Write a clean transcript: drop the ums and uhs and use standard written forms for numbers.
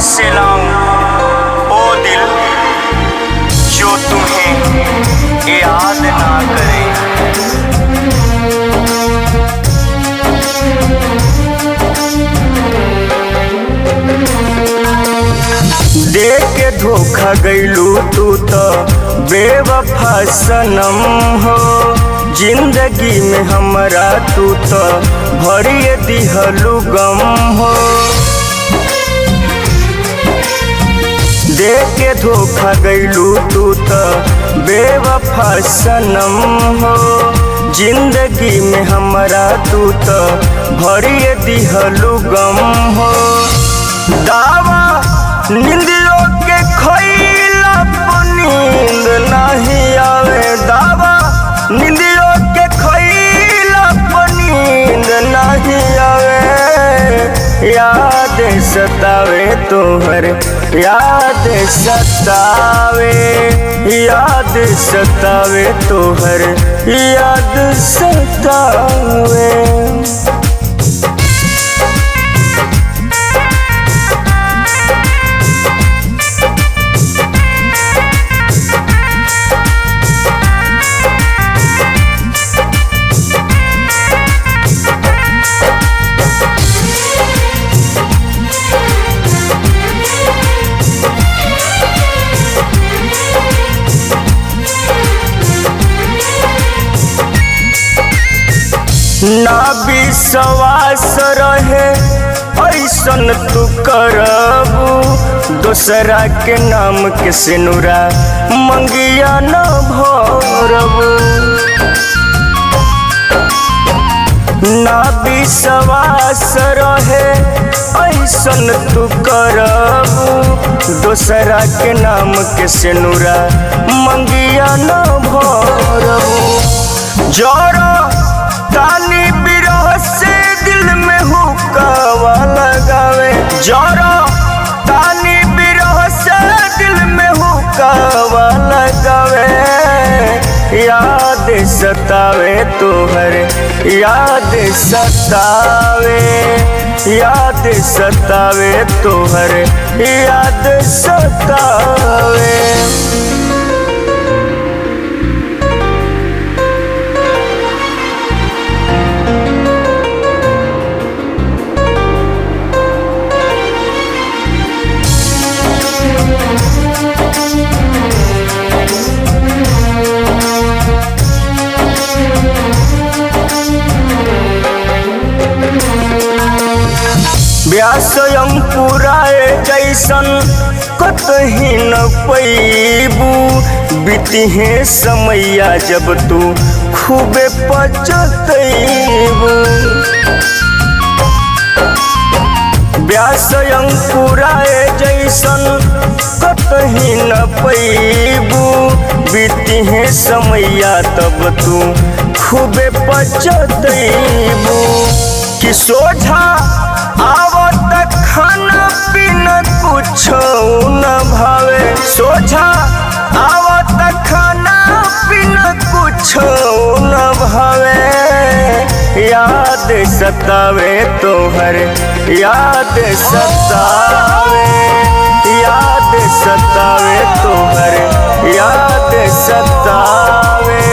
से लाऊं ओ दिल जो तुम्हें याद ना करे। देख के धोखा गईलू तू तो बेवफा सनम हो। जिंदगी में हमरा तू तो भरिए दिहलू गम हो। देख के धोखा गईलू तू तो बेवफा सनम हो। जिंदगी में हमरा तू तो भरिए दिहलू गम हो। दावा निंदियों के खइला नींद नहीं आवे। दावा निंदियों के खइला नींद नहीं आवे। याद सतावे तोहर याद सतावे। याद सतावे तोहर याद सतावे। ना विश्वास रहे ऐसन तू करबू। दोसरा के नाम के सिनुरा मंगिया न भरबू। ना विश्वास रहे ऐसन तू करबू। दोसरा के नाम के सिनुरा मंगिया न भरबू। जरा तानी बिरह से दिल में हुक्का लगावे। जरा तानी बिरह से दिल में हुक्का लगावे। याद सतावे तोहर याद सतावे। याद सतावे तोहर याद सतावे। व्यास अंकुराए जैसन कतही न पैबू। बीतिहे समैया जब तू खूबे पचतैबू। व्यास अंकुराए जैसन कतही न पैबू। बीतिहे समैया तब तू खूबे पचतैबू। कि सोझा आवत खाना पीना कुछ न भावे। सोझा आवत खाना पीना कुछ न भावे। याद सतावे तोहर याद सतावे। याद सतावे तोहर याद सतावे।